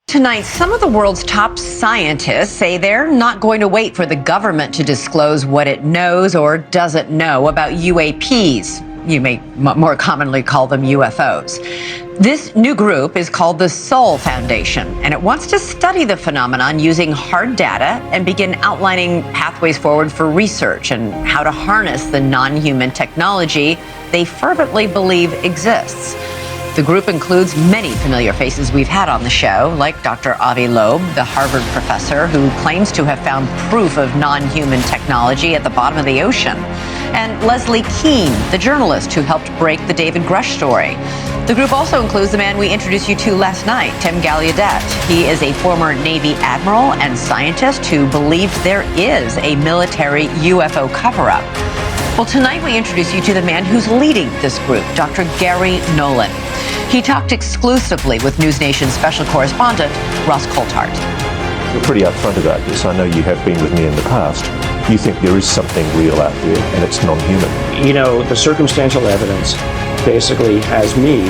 Tonight, some of the world's top scientists say they're not going to wait for the government to disclose what it knows or doesn't know about UAPs. You may more commonly call them UFOs. This new group is called the Soul Foundation, and it wants to study the phenomenon using hard data and begin outlining pathways forward for research and how to harness the non-human technology they fervently believe exists. The group includes many familiar faces we've had on the show, like Dr. Avi Loeb, the Harvard professor who claims to have found proof of non-human technology at the bottom of the ocean, and Leslie Kean, the journalist who helped break the David Grush story. The group also includes the man we introduced you to last night, Tim Gallaudet. He is a former Navy admiral and scientist who believed there is a military UFO cover-up. Well, tonight we introduce you to the man who's leading this group, Dr. Gary Nollan. He talked exclusively with News Nation's special correspondent, Ross Coulthart. You're pretty upfront about this. I know you have been with me in the past. You think there is something real out there and it's non-human. You know, the circumstantial evidence basically has me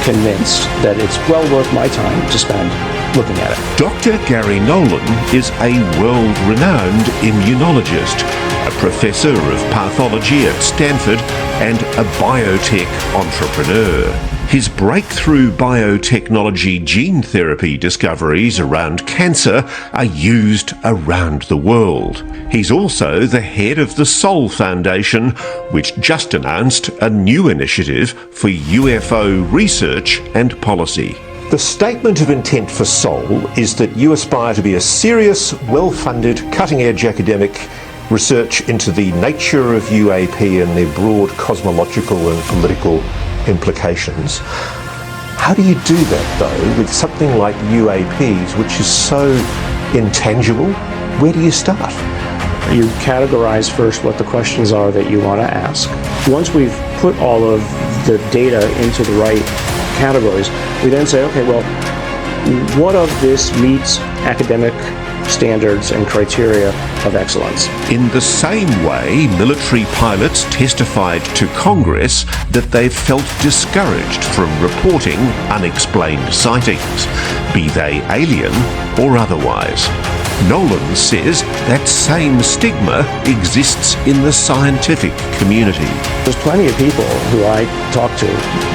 convinced that it's well worth my time to spend looking at it. Dr. Gary Nollan is a world-renowned immunologist, a professor of pathology at Stanford and a biotech entrepreneur. His breakthrough biotechnology gene therapy discoveries around cancer are used around the world. He's also the head of the Soul Foundation, which just announced a new initiative for UFO research and policy. The statement of intent for Soul is that you aspire to be a serious, well-funded, cutting-edge academic research into the nature of UAP and their broad cosmological and political implications. How do you do that, though, with something like UAPs, which is so intangible? Where do you start? You categorize first what the questions are that you want to ask. Once we've put all of the data into the right categories, we then say, okay, well, what of this meets academic standards and criteria of excellence? In the same way, military pilots testified to Congress that they've felt discouraged from reporting unexplained sightings, be they alien or otherwise. Nolan says that same stigma exists in the scientific community. There's plenty of people who I talk to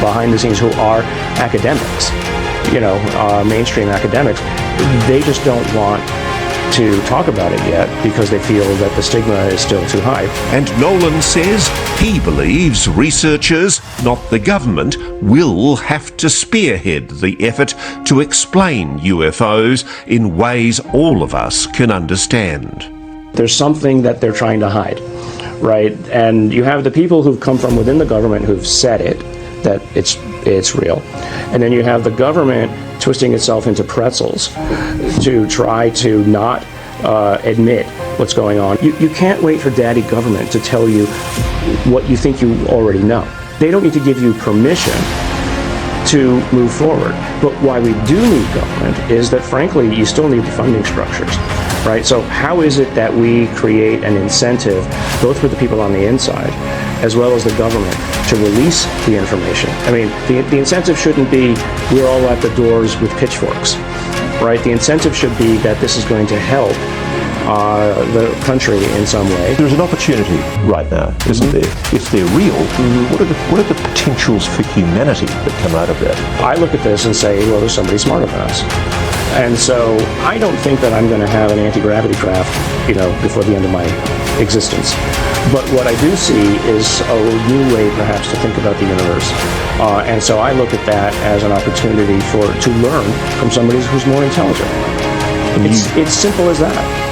behind the scenes who are academics, mainstream academics. They just don't want to talk about it yet because they feel that the stigma is still too high. And Nolan says he believes researchers, not the government, will have to spearhead the effort to explain UFOs in ways all of us can understand. There's something that they're trying to hide, right? And you have the people who've come from within the government who've said it, that it's real. And then you have the government twisting itself into pretzels to try to not admit what's going on. You can't wait for daddy government to tell you what you think you already know. They don't need to give you permission to move forward. But why we do need government is that, frankly, you still need the funding structures, right? So how is it that we create an incentive, both for the people on the inside as well as the government, to release the information? I mean, the incentive shouldn't be we're all at the doors with pitchforks, right? The incentive should be that this is going to help the country in some way. There's an opportunity right now, isn't there? If they're real, what are the potentials for humanity that come out of that? I look at this and say, well, there's somebody smarter than us. And so I don't think that I'm going to have an anti-gravity craft, before the end of my existence. But what I do see is a new way, perhaps, to think about the universe. And so I look at that as an opportunity to learn from somebody who's more intelligent. It's simple as that.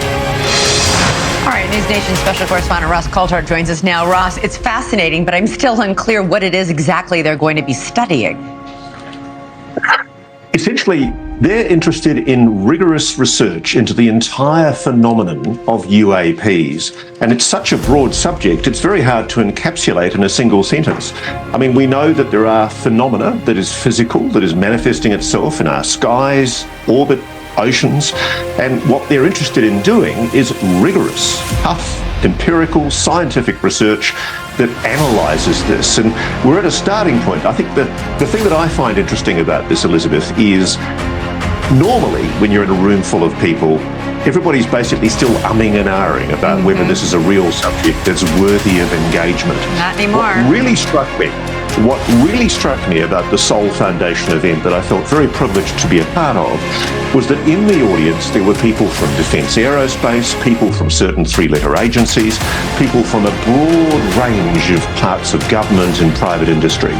All right, News Nation special correspondent Ross Coulthart joins us now. Ross, it's fascinating, but I'm still unclear what it is exactly they're going to be studying. Essentially, they're interested in rigorous research into the entire phenomenon of UAPs. And it's such a broad subject, it's very hard to encapsulate in a single sentence. I mean, we know that there are phenomena that is physical, that is manifesting itself in our skies, orbit, oceans, and what they're interested in doing is rigorous, tough, empirical, scientific research that analyses this. And we're at a starting point. I think that the thing that I find interesting about this, Elizabeth, is Normally, when you're in a room full of people, everybody's basically still umming and ahhing about whether this is a real subject that's worthy of engagement. Not anymore. What really struck me about the Soul Foundation event that I felt very privileged to be a part of was that in the audience there were people from Defence Aerospace, people from certain three-letter agencies, people from a broad range of parts of government and private industry.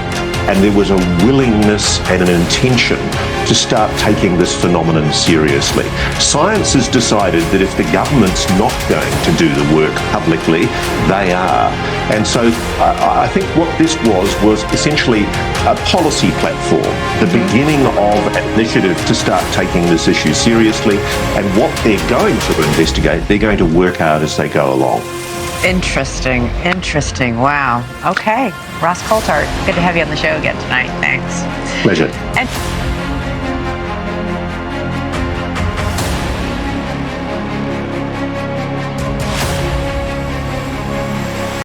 And there was a willingness and an intention to start taking this phenomenon seriously. Science has decided that if the government's not going to do the work publicly, they are. And so I think what this was essentially a policy platform, the beginning of an initiative to start taking this issue seriously. And what they're going to investigate, they're going to work out as they go along. Interesting. Wow. Okay. Ross Coulthart, good to have you on the show again tonight. Thanks. Pleasure. And